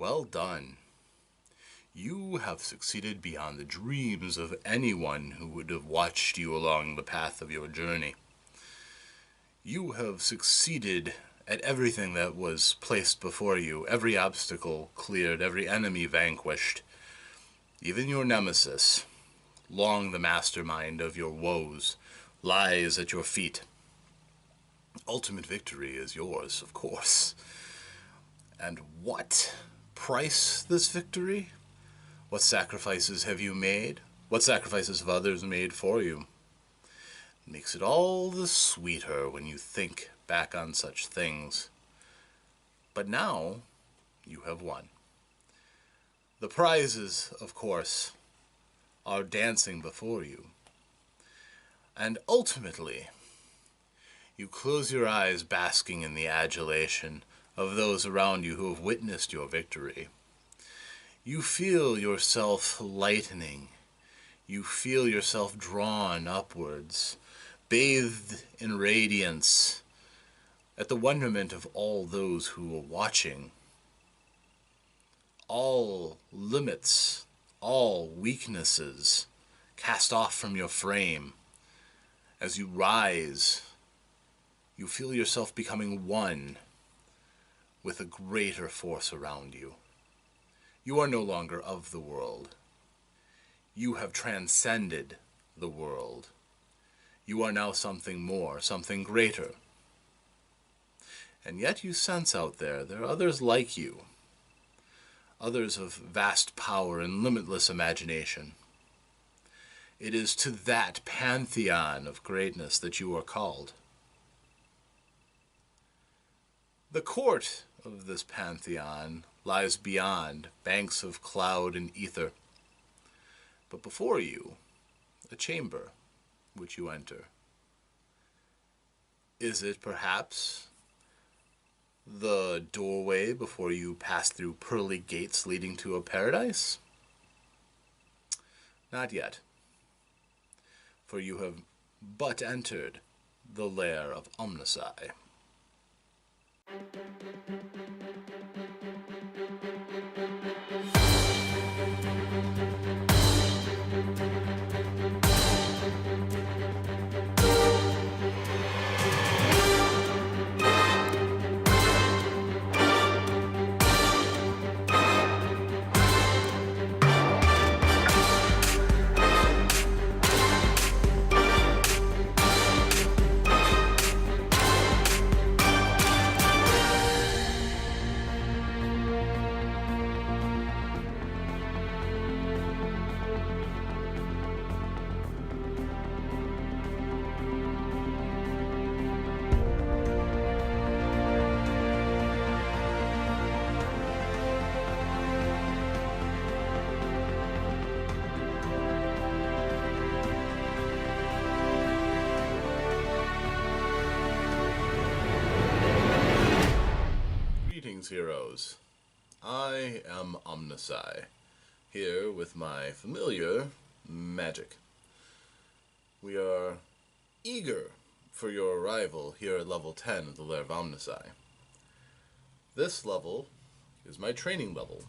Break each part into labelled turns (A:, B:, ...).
A: Well done. You have succeeded beyond the dreams of anyone who would have watched you along the path of your journey. You have succeeded at everything that was placed before you, every obstacle cleared, every enemy vanquished, even your nemesis, long the mastermind of your woes, lies at your feet. Ultimate victory is yours, of course. And what price this victory? What sacrifices have you made? What sacrifices have others made for you? It makes it all the sweeter when you think back on such things. But now you have won. The prizes, of course, are dancing before you. And ultimately, you close your eyes basking in the adulation of those around you who have witnessed your victory. You feel yourself lightening. You feel yourself drawn upwards, bathed in radiance, at the wonderment of all those who are watching. All limits, all weaknesses cast off from your frame. As you rise, you feel yourself becoming one with a greater force around you. You are no longer of the world. You have transcended the world. You are now something more, something greater. And yet you sense out there are others like you, others of vast power and limitless imagination. It is to that pantheon of greatness that you are called. The court of this pantheon lies beyond banks of cloud and ether. But before you, a chamber which you enter. Is it perhaps the doorway before you pass through pearly gates leading to a paradise? Not yet, for you have but entered the Lair of OmnusI. Greetings, heroes. I am OmnusI, here with my familiar magic. We are eager for your arrival here at level 10 of the Lair of OmnusI. This level is my training level.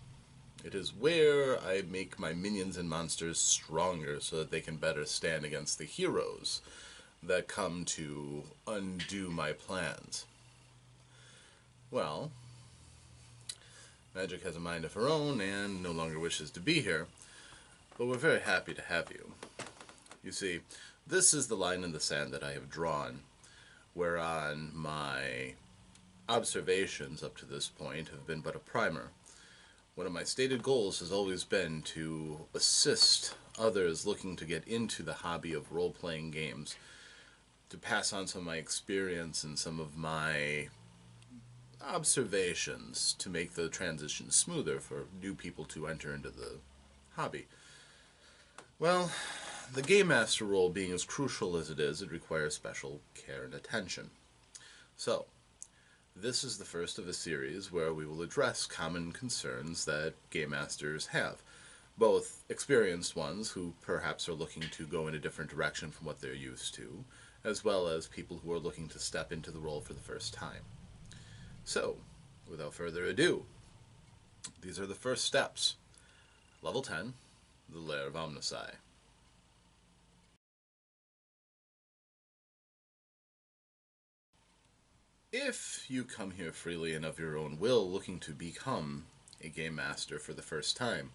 A: It is where I make my minions and monsters stronger so that they can better stand against the heroes that come to undo my plans. Well, Magic has a mind of her own and no longer wishes to be here, but we're very happy to have you. You see, this is the line in the sand that I have drawn, whereon my observations up to this point have been but a primer. One of my stated goals has always been to assist others looking to get into the hobby of role-playing games, to pass on some of my experience and some of my observations to make the transition smoother for new people to enter into the hobby. Well, the Game Master role being as crucial as it is, it requires special care and attention. So, this is the first of a series where we will address common concerns that Game Masters have, both experienced ones who perhaps are looking to go in a different direction from what they're used to, as well as people who are looking to step into the role for the first time. So, without further ado, These are the first steps. Level 10, the Lair of OmnusI. If you come here freely and of your own will looking to become a game master for the first time,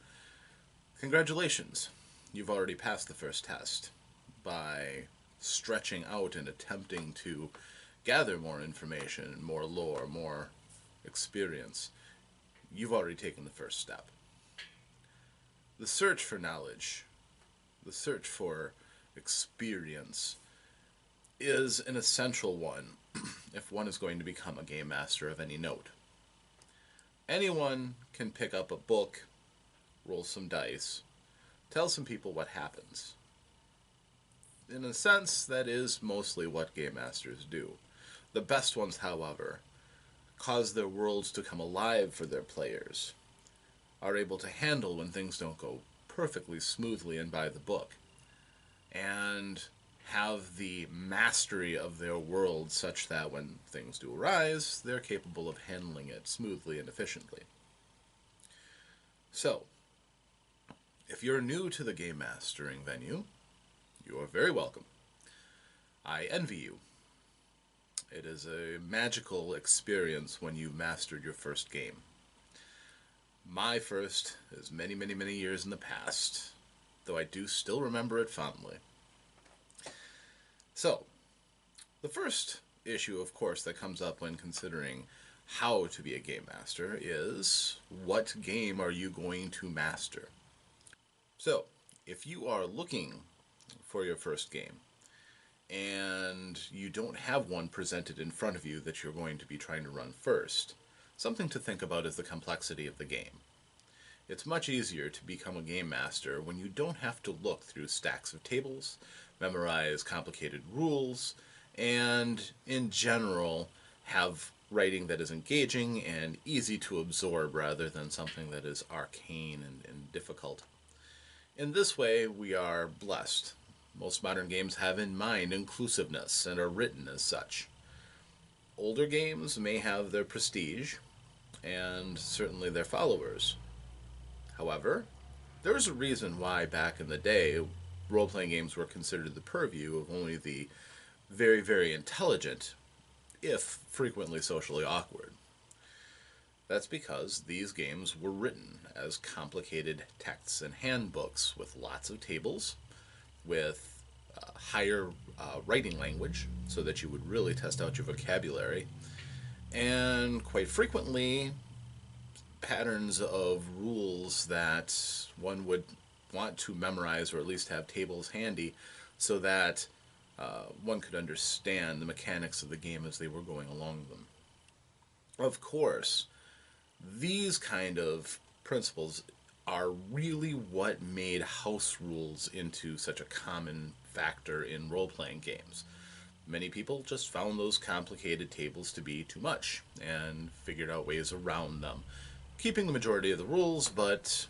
A: congratulations. You've already passed the first test by stretching out and attempting to gather more information, more lore, more experience. You've already taken the first step. The search for knowledge, the search for experience, is an essential one if one is going to become a game master of any note. Anyone can pick up a book, roll some dice, tell some people what happens. In a sense, that is mostly what game masters do. The best ones, however, cause their worlds to come alive for their players, are able to handle when things don't go perfectly smoothly and by the book, and have the mastery of their world such that when things do arise, they're capable of handling it smoothly and efficiently. So, if you're new to the game mastering venue, you are very welcome. I envy you. It is a magical experience when you've mastered your first game. My first is many, many, many years in the past, though I do still remember it fondly. So, the first issue, of course, that comes up when considering how to be a game master is, what game are you going to master? So, if you are looking for your first game, and you don't have one presented in front of you that you're going to be trying to run first, something to think about is the complexity of the game. It's much easier to become a game master when you don't have to look through stacks of tables, memorize complicated rules, and in general have writing that is engaging and easy to absorb rather than something that is arcane and difficult. In this way, we are blessed. Most modern games have in mind inclusiveness and are written as such. Older games may have their prestige, and certainly their followers. However, there's a reason why back in the day, role-playing games were considered the purview of only the very, very intelligent, if frequently socially awkward. That's because these games were written as complicated texts and handbooks with lots of tables, with higher writing language so that you would really test out your vocabulary, and quite frequently patterns of rules that one would want to memorize or at least have tables handy so that one could understand the mechanics of the game as they were going along them. Of course, these kind of principles are really what made house rules into such a common factor in role-playing games. Many people just found those complicated tables to be too much and figured out ways around them, keeping the majority of the rules, but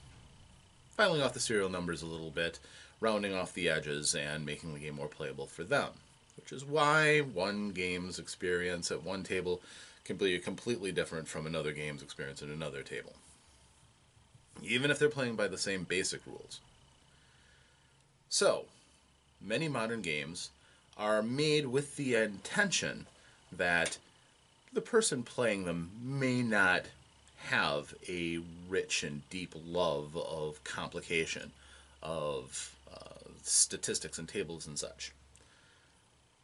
A: filing off the serial numbers a little bit, rounding off the edges, and making the game more playable for them. Which is why one game's experience at one table can be completely different from another game's experience at another table, even if they're playing by the same basic rules. So, many modern games are made with the intention that the person playing them may not have a rich and deep love of complication, of statistics and tables and such.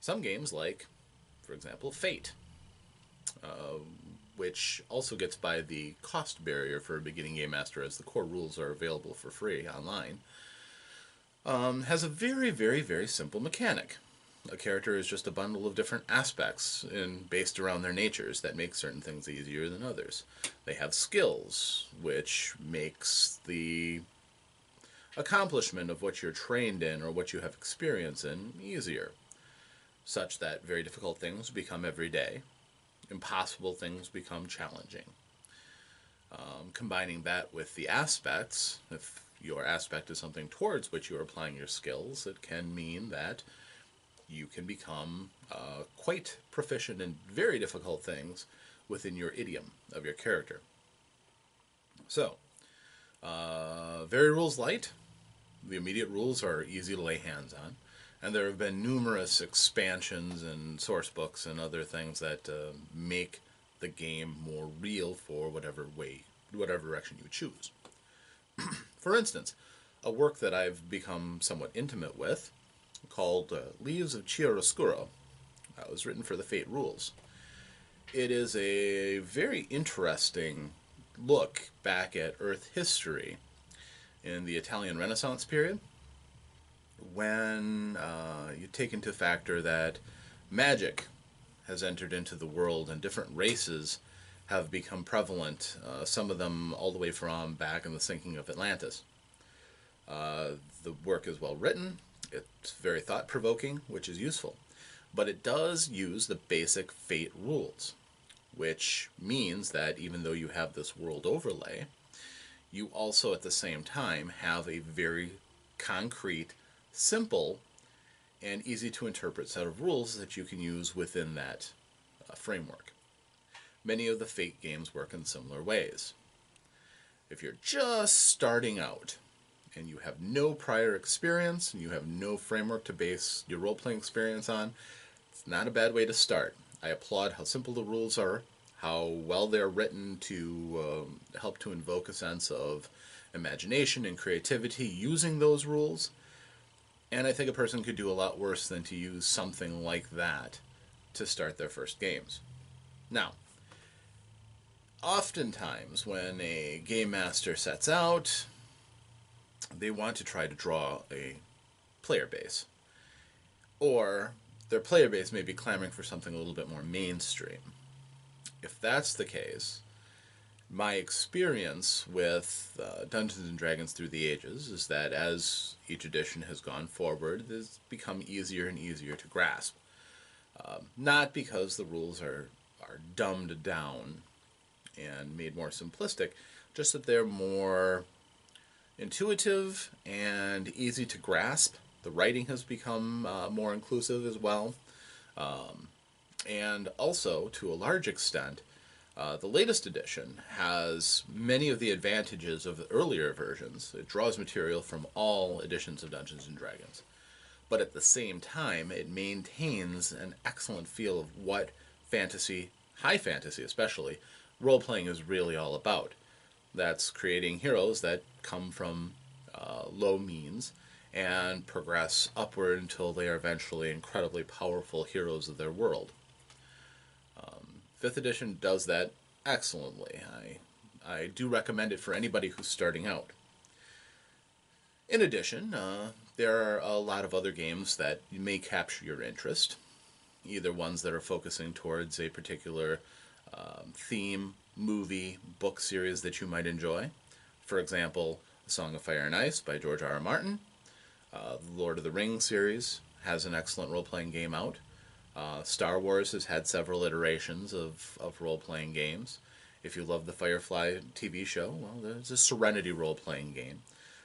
A: Some games, like, for example, Fate, which also gets by the cost barrier for a beginning game master as the core rules are available for free online, has a very, very, very simple mechanic. A character is just a bundle of different aspects based around their natures that make certain things easier than others. They have skills, which makes the accomplishment of what you're trained in or what you have experience in easier, such that very difficult things become everyday, impossible things become challenging. Combining that with the aspects, if your aspect is something towards which you are applying your skills, it can mean that you can become quite proficient in very difficult things within your idiom of your character. So, Very rules light. The immediate rules are easy to lay hands on. And there have been numerous expansions and source books and other things that make the game more real for whatever direction you choose. For instance, a work that I've become somewhat intimate with, called Leaves of Chiaroscuro, was written for the Fate rules. It is a very interesting look back at Earth history in the Italian Renaissance period, when you take into factor that magic has entered into the world and different races have become prevalent, some of them all the way from back in the sinking of Atlantis. The work is well written, it's very thought-provoking, which is useful, but it does use the basic Fate rules, which means that even though you have this world overlay, you also at the same time have a very concrete, simple, and easy to interpret set of rules that you can use within that framework. Many of the Fate games work in similar ways. If you're just starting out and you have no prior experience and you have no framework to base your role-playing experience on, it's not a bad way to start. I applaud how simple the rules are, how well they're written to help to invoke a sense of imagination and creativity using those rules. And I think a person could do a lot worse than to use something like that to start their first games. Now, oftentimes when a game master sets out, they want to try to draw a player base. Or their player base may be clamoring for something a little bit more mainstream. If that's the case, my experience with Dungeons & Dragons Through the Ages is that as each edition has gone forward, it's become easier and easier to grasp. Not because the rules are dumbed down and made more simplistic, just that they're more intuitive and easy to grasp. The writing has become more inclusive as well. And also, to a large extent, the latest edition has many of the advantages of the earlier versions. It draws material from all editions of Dungeons & Dragons. But at the same time, it maintains an excellent feel of what fantasy, high fantasy especially, role-playing is really all about. That's creating heroes that come from low means and progress upward until they are eventually incredibly powerful heroes of their world. 5th edition does that excellently. I do recommend it for anybody who's starting out. In addition, there are a lot of other games that may capture your interest, either ones that are focusing towards a particular theme, movie, book series that you might enjoy. For example, A Song of Fire and Ice by George R.R. Martin. The Lord of the Rings series has an excellent role-playing game out. Star Wars has had several iterations of role-playing games. If you love the Firefly TV show, well, there's a Serenity role-playing game.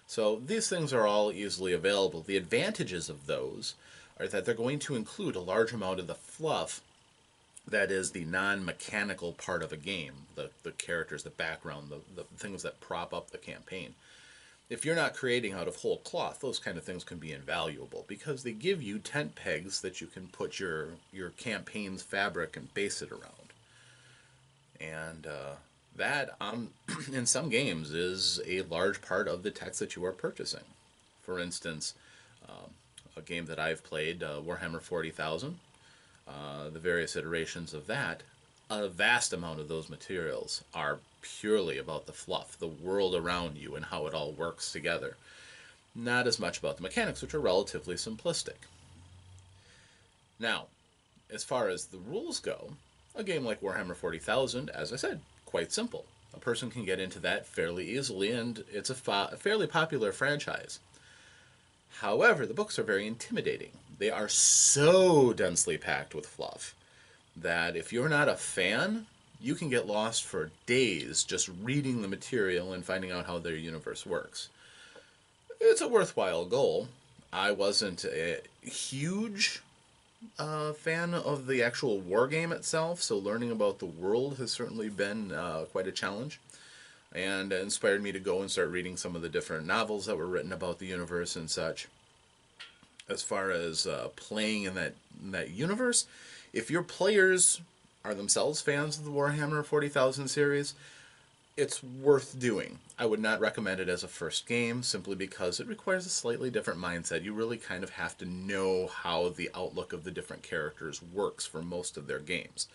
A: So these things are all easily available. The advantages of those are that they're going to include a large amount of the fluff that is the non-mechanical part of a game, the characters, the background, the things that prop up the campaign. If you're not creating out of whole cloth, those kind of things can be invaluable because they give you tent pegs that you can put your campaign's fabric and base it around. And that, in some games, is a large part of the text that you are purchasing. For instance, a game that I've played, Warhammer 40,000, the various iterations of that, a vast amount of those materials are purely about the fluff, the world around you and how it all works together. Not as much about the mechanics, which are relatively simplistic. Now, as far as the rules go, a game like Warhammer 40,000, as I said, quite simple. A person can get into that fairly easily, and it's a fairly popular franchise. However, the books are very intimidating. They are so densely packed with fluff that if you're not a fan, you can get lost for days just reading the material and finding out how their universe works. It's a worthwhile goal. I wasn't a huge fan of the actual war game itself, so learning about the world has certainly been quite a challenge. and inspired me to go and start reading some of the different novels that were written about the universe and such. As far as playing in that universe, if your players are themselves fans of the Warhammer 40,000 series, it's worth doing. I would not recommend it as a first game simply because it requires a slightly different mindset. You really kind of have to know how the outlook of the different characters works for most of their games.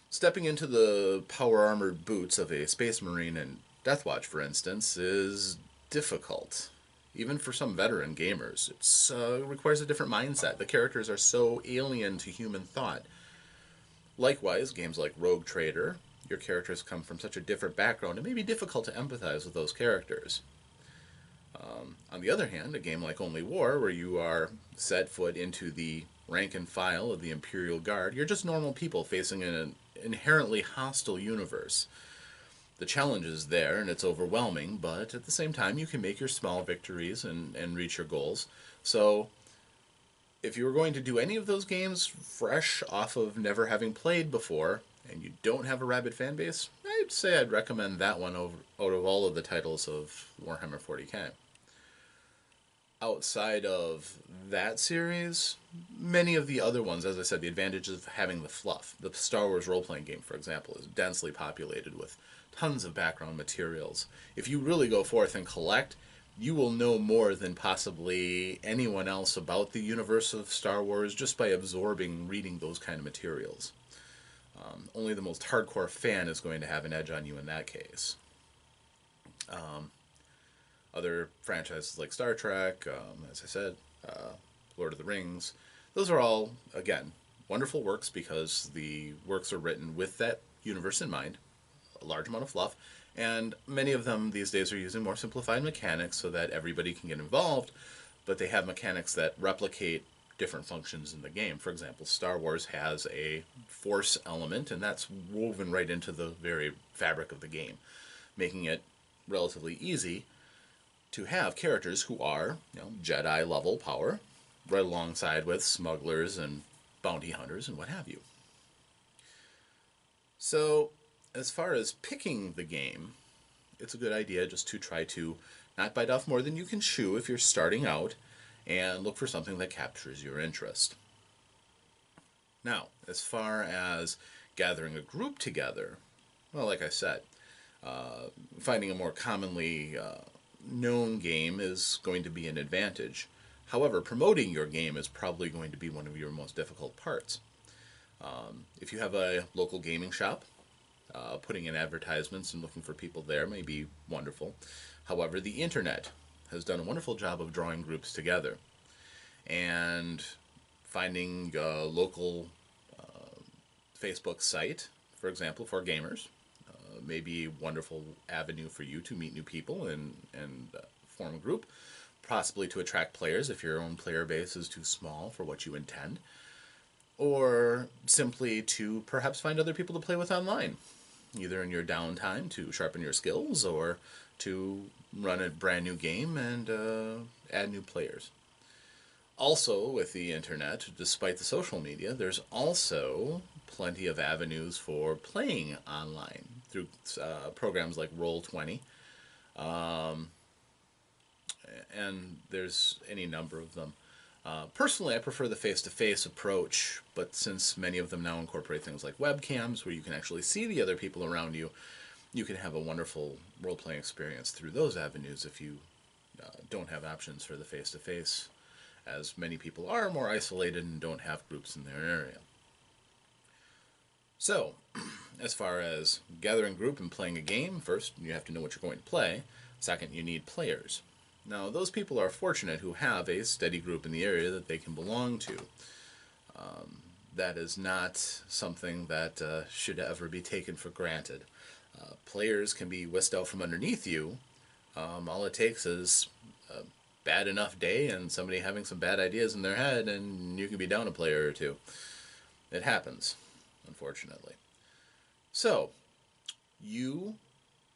A: Stepping into the power armored boots of a Space Marine in Deathwatch, for instance, is difficult. Even for some veteran gamers, it requires a different mindset. The characters are so alien to human thought. Likewise, games like Rogue Trader, your characters come from such a different background, it may be difficult to empathize with those characters. On the other hand, a game like Only War, where you are set foot into the rank and file of the Imperial Guard, you're just normal people facing an inherently hostile universe. The challenge is there and it's overwhelming, but at the same time, you can make your small victories and reach your goals. So, if you were going to do any of those games fresh off of never having played before, and you don't have a rabid fan base, I'd say I'd recommend that one out of all of the titles of Warhammer 40k. Outside of that series, many of the other ones, as I said, the advantages of having the fluff. The Star Wars role-playing game, for example, is densely populated with tons of background materials. If you really go forth and collect, you will know more than possibly anyone else about the universe of Star Wars just by absorbing reading those kind of materials. Only the most hardcore fan is going to have an edge on you in that case. Other franchises like Star Trek, as I said, Lord of the Rings, those are all, again, wonderful works because the works are written with that universe in mind, a large amount of fluff, and many of them these days are using more simplified mechanics so that everybody can get involved, but they have mechanics that replicate different functions in the game. For example, Star Wars has a force element, and that's woven right into the very fabric of the game, making it relatively easy to have characters who are, Jedi level power, right alongside with smugglers and bounty hunters and what have you. So, as far as picking the game, it's a good idea just to try to not bite off more than you can chew if you're starting out, and look for something that captures your interest. Now, as far as gathering a group together, well, like I said, finding a more commonly known game is going to be an advantage. However, promoting your game is probably going to be one of your most difficult parts. If you have a local gaming shop, putting in advertisements and looking for people there may be wonderful. However, the internet has done a wonderful job of drawing groups together. And finding a local Facebook site, for example, for gamers, may be a wonderful avenue for you to meet new people and form a group, possibly to attract players if your own player base is too small for what you intend, or simply to perhaps find other people to play with online, either in your downtime to sharpen your skills or to run a brand new game and add new players. Also, with the internet, despite the social media, there's also plenty of avenues for playing online through programs like Roll20, and there's any number of them. Personally, I prefer the face-to-face approach, but since many of them now incorporate things like webcams where you can actually see the other people around you, you can have a wonderful role-playing experience through those avenues if you don't have options for the face-to-face, as many people are more isolated and don't have groups in their area. So, as far as gathering a group and playing a game, first, you have to know what you're going to play. Second, you need players. Now, those people are fortunate who have a steady group in the area that they can belong to. That is not something that should ever be taken for granted. Players can be whisked out from underneath you. All it takes is a bad enough day and somebody having some bad ideas in their head, and you can be down a player or two. It happens, unfortunately. So, you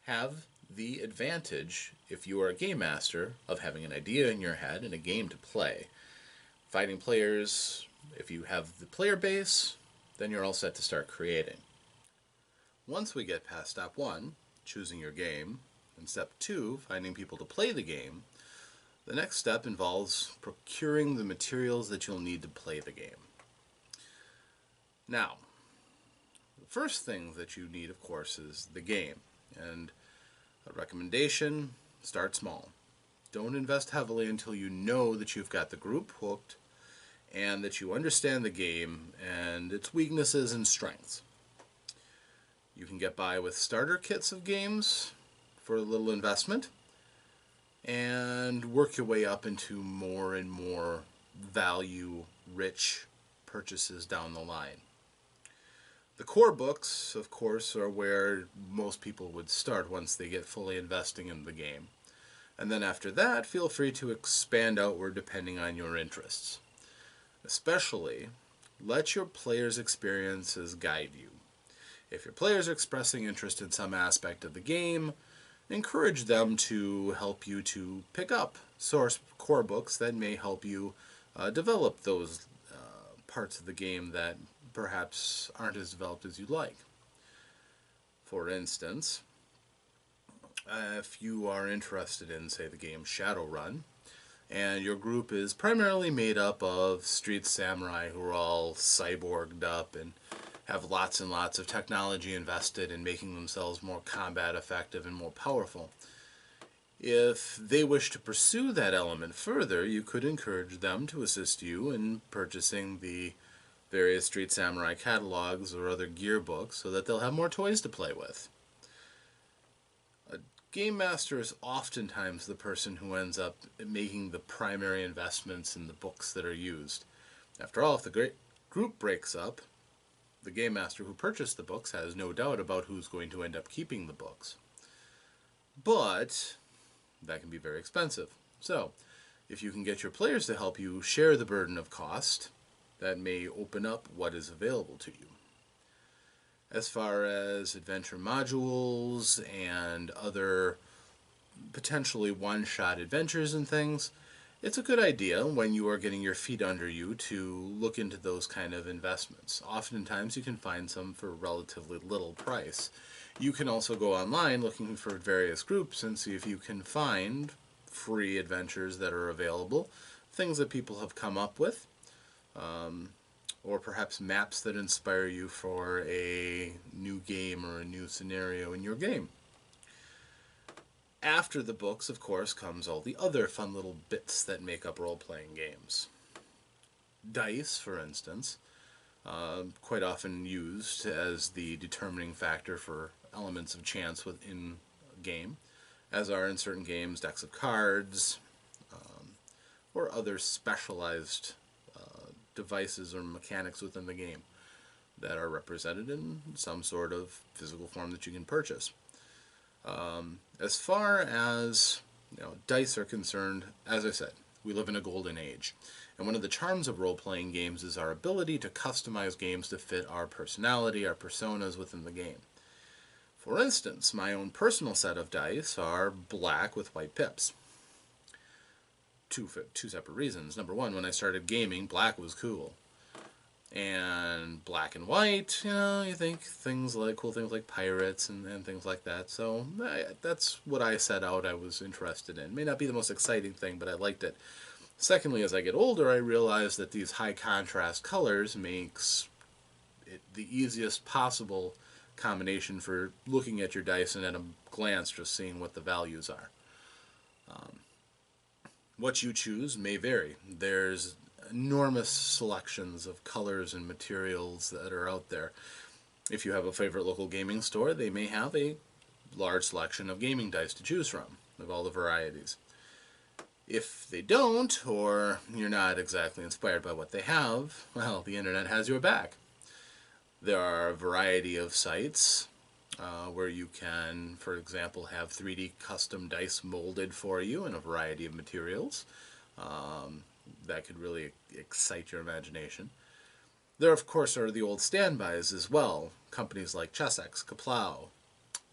A: have the advantage, if you are a game master, of having an idea in your head and a game to play. Fighting players, if you have the player base, then you're all set to start creating. Once we get past step 1, choosing your game, and step 2, finding people to play the game, the next step involves procuring the materials that you'll need to play the game. Now, the first thing that you need, of course, is the game. And a recommendation, start small. Don't invest heavily until you know that you've got the group hooked and that you understand the game and its weaknesses and strengths. You can get by with starter kits of games for a little investment and work your way up into more and more value-rich purchases down the line. The core books, of course, are where most people would start once they get fully investing in the game. And then after that, feel free to expand outward depending on your interests. Especially, let your players' experiences guide you. If your players are expressing interest in some aspect of the game, encourage them to help you to pick up source core books that may help you develop those parts of the game that perhaps aren't as developed as you'd like. For instance, if you are interested in, say, the game Shadowrun, and your group is primarily made up of street samurai who are all cyborged up and have lots and lots of technology invested in making themselves more combat effective and more powerful. If they wish to pursue that element further, you could encourage them to assist you in purchasing the various Street Samurai catalogs or other gear books so that they'll have more toys to play with. A game master is oftentimes the person who ends up making the primary investments in the books that are used. After all, if the group breaks up, the game master who purchased the books has no doubt about who's going to end up keeping the books. But that can be very expensive. So, if you can get your players to help you share the burden of cost, that may open up what is available to you. As far as adventure modules and other potentially one-shot adventures and things, it's a good idea when you are getting your feet under you to look into those kind of investments. Oftentimes you can find some for a relatively little price. You can also go online looking for various groups and see if you can find free adventures that are available, things that people have come up with, or perhaps maps that inspire you for a new game or a new scenario in your game. After the books, of course, comes all the other fun little bits that make up role-playing games. Dice, for instance, quite often used as the determining factor for elements of chance within a game, as are in certain games decks of cards, or other specialized devices or mechanics within the game that are represented in some sort of physical form that you can purchase. As far as dice are concerned, as I said, we live in a golden age. And one of the charms of role-playing games is our ability to customize games to fit our personality, our personas within the game. For instance, my own personal set of dice are black with white pips. Two separate reasons. Number one, when I started gaming, black was cool. And black and white, you think cool things like pirates and things like that. So that's what I set out I was interested in. May not be the most exciting thing, but I liked it. Secondly, as I get older, I realize that these high contrast colors makes it the easiest possible combination for looking at your dice and at a glance just seeing what the values are. What you choose may vary. There's enormous selections of colors and materials that are out there. If you have a favorite local gaming store, they may have a large selection of gaming dice to choose from, of all the varieties. If they don't, or you're not exactly inspired by what they have, well, the internet has your back. There are a variety of sites where you can, for example, have 3D custom dice molded for you in a variety of materials. That could really excite your imagination. There, of course, are the old standbys as well. Companies like Chessex, Kaplow,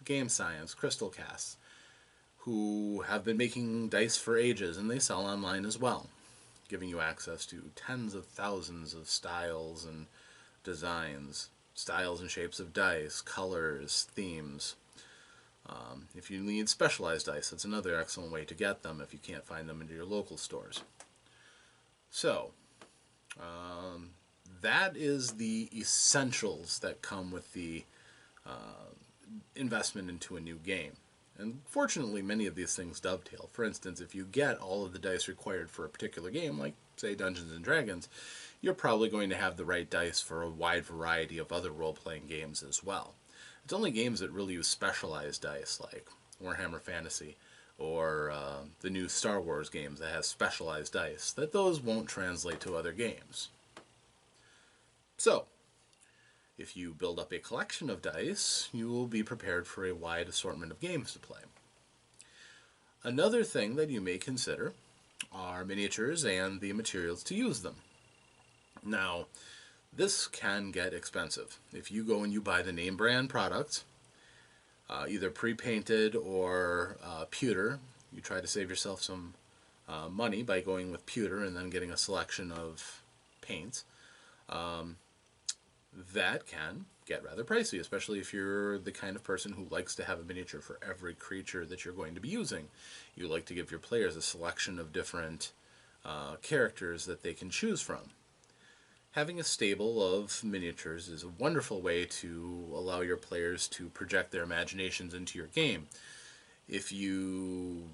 A: Game Science, Crystal Cast, who have been making dice for ages, and they sell online as well, giving you access to tens of thousands of styles and designs, styles and shapes of dice, colors, themes. If you need specialized dice, that's another excellent way to get them if you can't find them into your local stores. So, that is the essentials that come with the investment into a new game. And fortunately, many of these things dovetail. For instance, if you get all of the dice required for a particular game, like, say, Dungeons and Dragons, you're probably going to have the right dice for a wide variety of other role-playing games as well. It's only games that really use specialized dice, like Warhammer Fantasy, or the new Star Wars games that have specialized dice, that those won't translate to other games. So, if you build up a collection of dice, you will be prepared for a wide assortment of games to play. Another thing that you may consider are miniatures and the materials to use them. Now, this can get expensive. If you go and you buy the name brand products, either pre-painted or pewter, you try to save yourself some money by going with pewter and then getting a selection of paints. That can get rather pricey, especially if you're the kind of person who likes to have a miniature for every creature that you're going to be using. You like to give your players a selection of different characters that they can choose from. Having a stable of miniatures is a wonderful way to allow your players to project their imaginations into your game. If you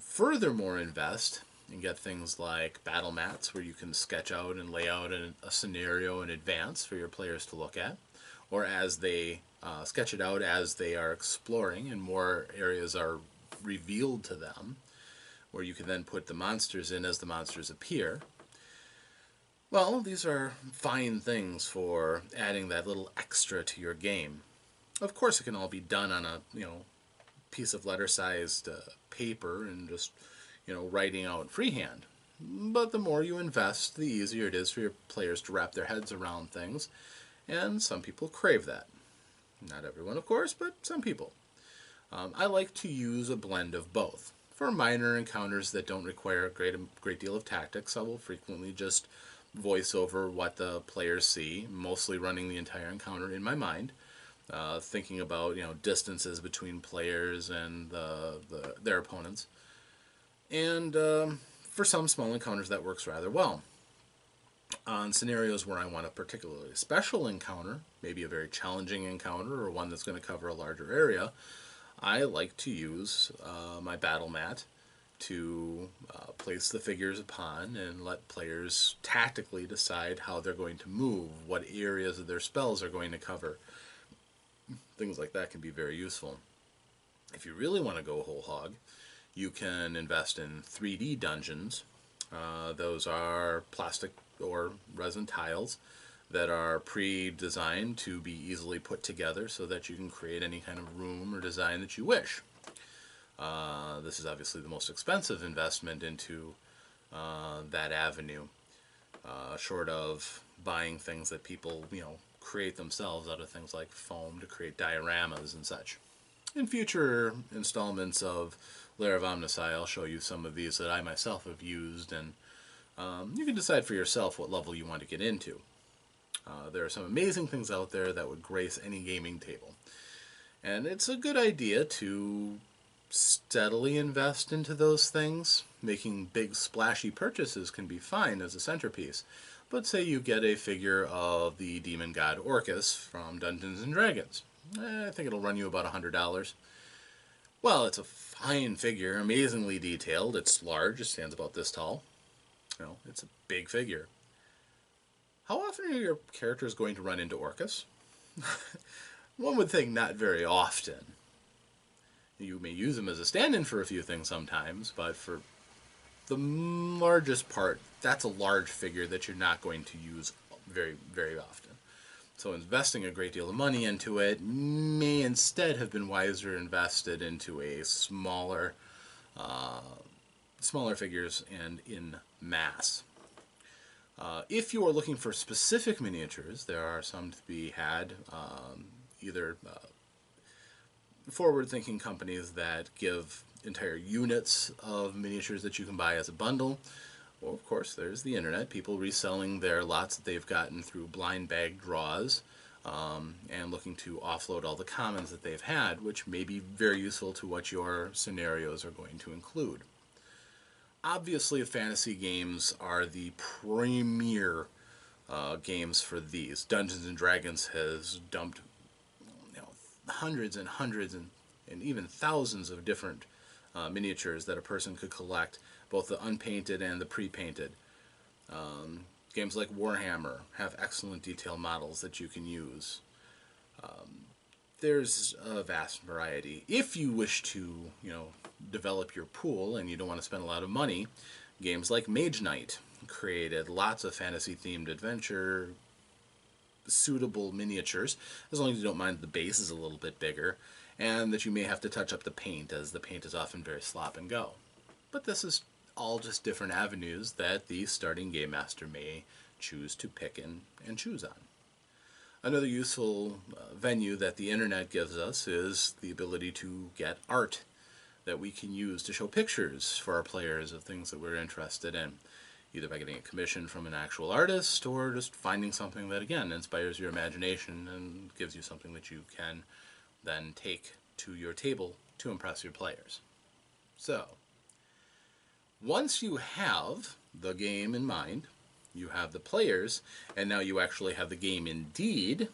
A: furthermore invest and get things like battle mats where you can sketch out and lay out a scenario in advance for your players to look at, or as they sketch it out as they are exploring and more areas are revealed to them, where you can then put the monsters in as the monsters appear. Well, these are fine things for adding that little extra to your game. Of course, it can all be done on a piece of letter-sized paper and just writing out freehand. But the more you invest, the easier it is for your players to wrap their heads around things, and some people crave that. Not everyone, of course, but some people. I like to use a blend of both. For minor encounters that don't require a great deal of tactics, I will frequently just voice over what the players see, mostly running the entire encounter in my mind, thinking about distances between players and their opponents. And for some small encounters that works rather well. On scenarios where I want a particularly special encounter, maybe a very challenging encounter or one that's going to cover a larger area, I like to use my battle mat to place the figures upon and let players tactically decide how they're going to move, what areas of their spells are going to cover. Things like that can be very useful. If you really want to go whole hog, you can invest in 3D dungeons. Those are plastic or resin tiles that are pre-designed to be easily put together so that you can create any kind of room or design that you wish. This is obviously the most expensive investment into that avenue, short of buying things that people, create themselves out of things like foam to create dioramas and such. In future installments of Lair of OmnusI, I'll show you some of these that I myself have used, and you can decide for yourself what level you want to get into. There are some amazing things out there that would grace any gaming table. And it's a good idea to steadily invest into those things. Making big splashy purchases can be fine as a centerpiece. But say you get a figure of the demon god Orcus from Dungeons and Dragons. I think it'll run you about $100. Well, it's a fine figure, amazingly detailed. It's large, it stands about this tall. It's a big figure. How often are your characters going to run into Orcus? One would think not very often. You may use him as a stand-in for a few things sometimes, but for the largest part, that's a large figure that you're not going to use very, very often. So investing a great deal of money into it may instead have been wiser invested into a smaller figures and in mass. If you are looking for specific miniatures, there are some to be had, either forward-thinking companies that give entire units of miniatures that you can buy as a bundle. Or, of course, there's the internet, people reselling their lots that they've gotten through blind bag draws and looking to offload all the commons that they've had, which may be very useful to what your scenarios are going to include. Obviously, fantasy games are the premier games for these. Dungeons and Dragons has dumped hundreds and hundreds and even thousands of different miniatures that a person could collect, both the unpainted and the pre-painted. Games like Warhammer have excellent detail models that you can use. There's a vast variety. If you wish to, develop your pool and you don't want to spend a lot of money, games like Mage Knight created lots of fantasy-themed adventure suitable miniatures, as long as you don't mind the base is a little bit bigger, and that you may have to touch up the paint, as the paint is often very slop and go. But this is all just different avenues that the starting game master may choose to pick and choose on. Another useful venue that the internet gives us is the ability to get art that we can use to show pictures for our players of things that we're interested in, either by getting a commission from an actual artist or just finding something that, again, inspires your imagination and gives you something that you can then take to your table to impress your players. So, once you have the game in mind, you have the players, and now you actually have the game indeed,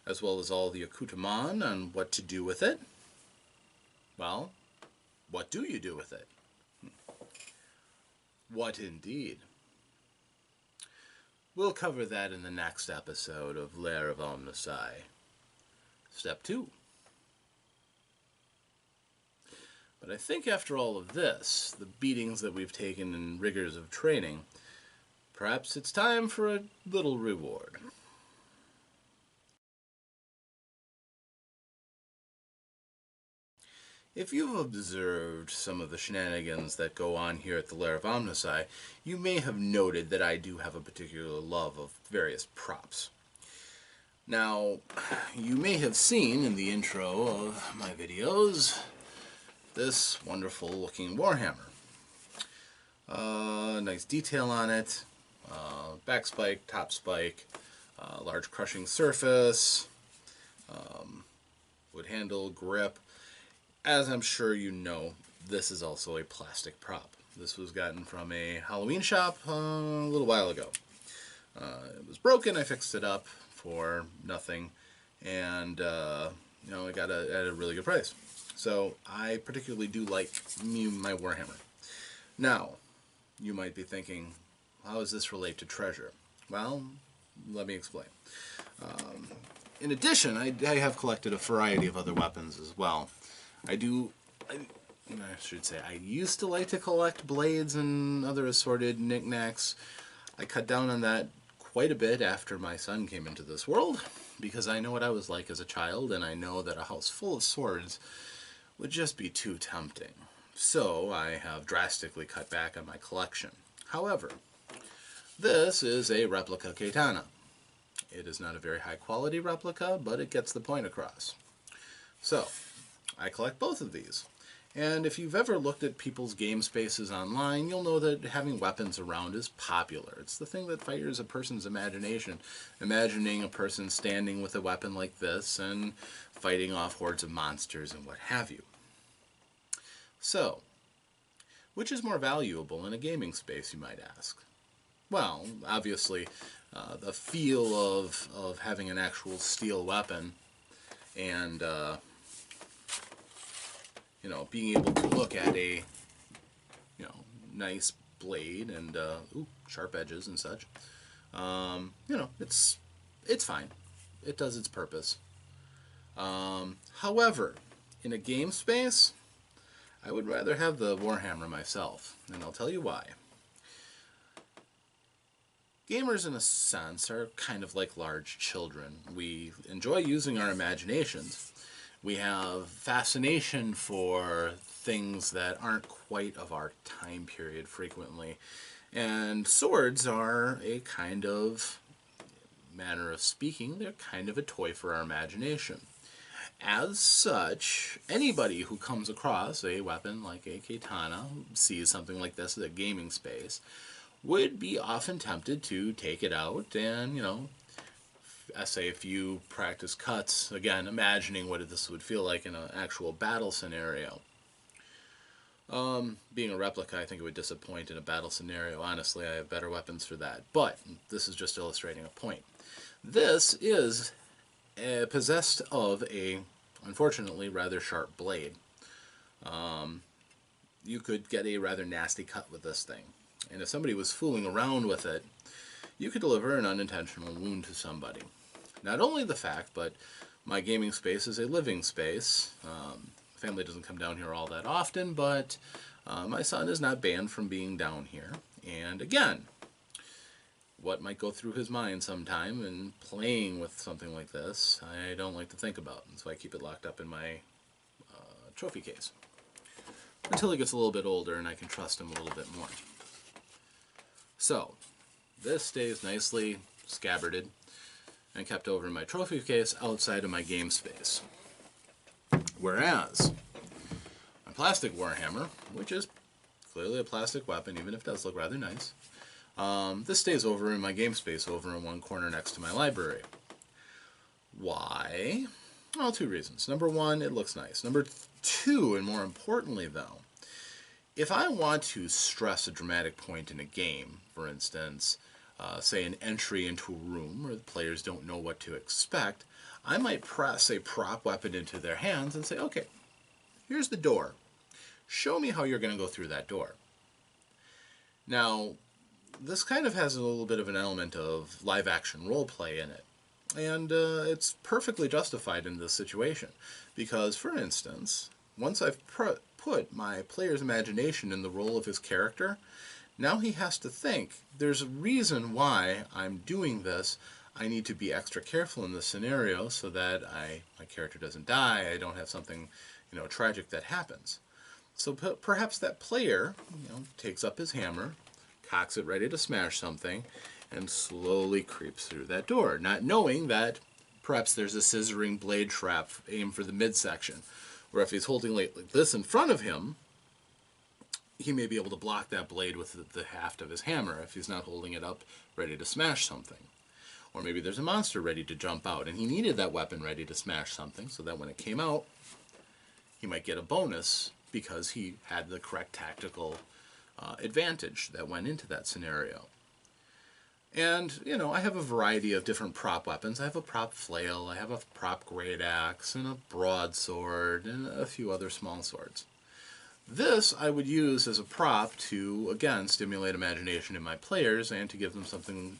A: as well as all the accoutrement on what to do with it. Well, what do you do with it? What indeed? We'll cover that in the next episode of Lair of OmnusI. Step 2. But I think after all of this, the beatings that we've taken and rigors of training, perhaps it's time for a little reward. If you've observed some of the shenanigans that go on here at the Lair of OmnusI, you may have noted that I do have a particular love of various props. Now, you may have seen in the intro of my videos this wonderful looking Warhammer. Nice detail on it, back spike, top spike, large crushing surface, wood handle, grip. As I'm sure you know, this is also a plastic prop. This was gotten from a Halloween shop a little while ago. It was broken, I fixed it up for nothing, and I got it at a really good price. So I particularly do like my Warhammer. Now, you might be thinking, how does this relate to treasure? Well, let me explain. In addition, I have collected a variety of other weapons as well. I used to like to collect blades and other assorted knickknacks. I cut down on that quite a bit after my son came into this world, because I know what I was like as a child, and I know that a house full of swords would just be too tempting. So I have drastically cut back on my collection. However, this is a replica katana. It is not a very high quality replica, but it gets the point across. So, I collect both of these. And if you've ever looked at people's game spaces online, you'll know that having weapons around is popular. It's the thing that fires a person's imagination. Imagining a person standing with a weapon like this and fighting off hordes of monsters and what have you. So, which is more valuable in a gaming space, you might ask? Well, obviously, the feel of having an actual steel weapon and being able to look at a, nice blade and, sharp edges and such, it's fine. It does its purpose. However, in a game space, I would rather have the Warhammer myself, and I'll tell you why. Gamers, in a sense, are kind of like large children. We enjoy using our imaginations. We have fascination for things that aren't quite of our time period frequently. And swords are a kind of, manner of speaking, they're kind of a toy for our imagination. As such, anybody who comes across a weapon like a katana, sees something like this in a gaming space, would be often tempted to take it out and, essay a few practice cuts, again, imagining what this would feel like in an actual battle scenario. Being a replica, I think it would disappoint in a battle scenario. Honestly, I have better weapons for that. But this is just illustrating a point. This is possessed of a, unfortunately, rather sharp blade. You could get a rather nasty cut with this thing. And if somebody was fooling around with it, you could deliver an unintentional wound to somebody. Not only the fact, but my gaming space is a living space. Family doesn't come down here all that often, but my son is not banned from being down here. And again, what might go through his mind sometime in playing with something like this, I don't like to think about. And so I keep it locked up in my trophy case until he gets a little bit older and I can trust him a little bit more. So, this stays nicely scabbarded and kept over in my trophy case outside of my game space. Whereas, my plastic Warhammer, which is clearly a plastic weapon, even if it does look rather nice, this stays over in my game space over in one corner next to my library. Why? Well, two reasons. Number one, it looks nice. Number two, and more importantly though, if I want to stress a dramatic point in a game, for instance, say an entry into a room where the players don't know what to expect, I might press a prop weapon into their hands and say, okay, here's the door. Show me how you're going to go through that door. Now, this kind of has a little bit of an element of live action role play in it. And it's perfectly justified in this situation. Because, for instance, once I've put my player's imagination in the role of his character, now he has to think, there's a reason why I'm doing this. I need to be extra careful in this scenario so that my character doesn't die. I don't have something, tragic that happens. So perhaps that player, takes up his hammer, cocks it ready to smash something, and slowly creeps through that door, not knowing that perhaps there's a scissoring blade trap aimed for the midsection, where if he's holding like this in front of him, he may be able to block that blade with the haft of his hammer if he's not holding it up ready to smash something. Or maybe there's a monster ready to jump out, and he needed that weapon ready to smash something, so that when it came out, he might get a bonus because he had the correct tactical advantage that went into that scenario. And, I have a variety of different prop weapons. I have a prop flail, I have a prop great axe, and a broadsword, and a few other small swords. This I would use as a prop to, again, stimulate imagination in my players and to give them something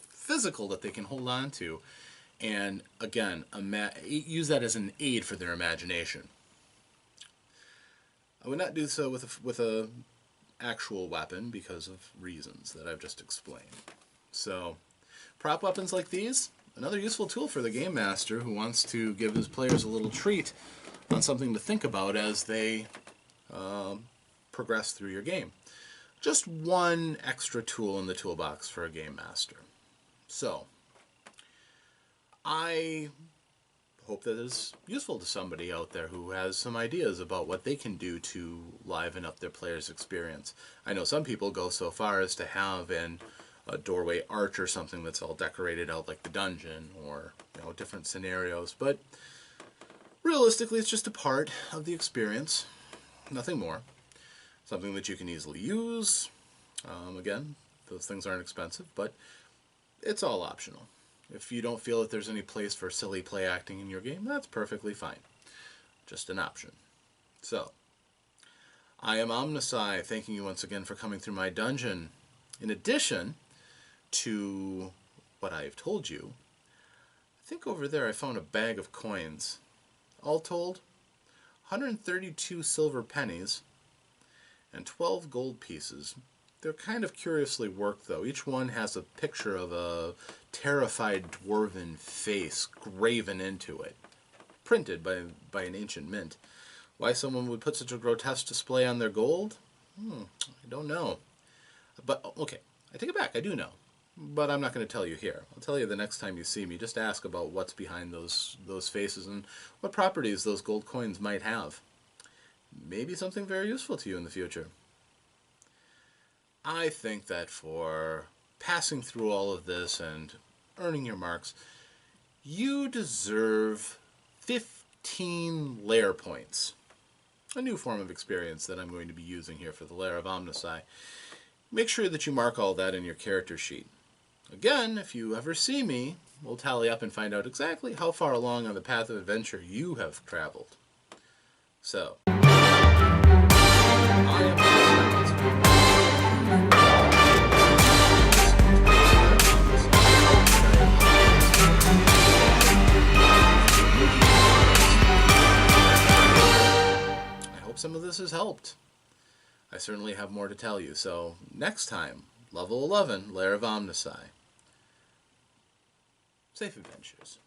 A: physical that they can hold on to. And, again, use that as an aid for their imagination. I would not do so with a actual weapon because of reasons that I've just explained. So, prop weapons like these, another useful tool for the game master who wants to give his players a little treat on something to think about as they progress through your game. Just one extra tool in the toolbox for a game master. So, I hope that is useful to somebody out there who has some ideas about what they can do to liven up their player's experience. I know some people go so far as to have a doorway arch or something that's all decorated out like the dungeon, or different scenarios, but realistically it's just a part of the experience, nothing more. Something that you can easily use. Again, those things aren't expensive, but it's all optional. If you don't feel that there's any place for silly play acting in your game, that's perfectly fine. Just an option. So, I am OmnusI, thanking you once again for coming through my dungeon. In addition to what I have told you, I think over there I found a bag of coins. All told, 132 silver pennies and 12 gold pieces. They're kind of curiously worked, though. Each one has a picture of a terrified dwarven face graven into it, printed by an ancient mint. Why someone would put such a grotesque display on their gold? I don't know. But, okay, I take it back. I do know. But I'm not going to tell you here. I'll tell you the next time you see me. Just ask about what's behind those faces and what properties those gold coins might have. Maybe something very useful to you in the future. I think that for passing through all of this and earning your marks, you deserve 15 lair points. A new form of experience that I'm going to be using here for the Lair of OmnusI. Make sure that you mark all that in your character sheet. Again, if you ever see me, we'll tally up and find out exactly how far along on the path of adventure you have traveled. So, I hope some of this has helped. I certainly have more to tell you, so next time, level 11, Lair of OmnusI. Safe adventures.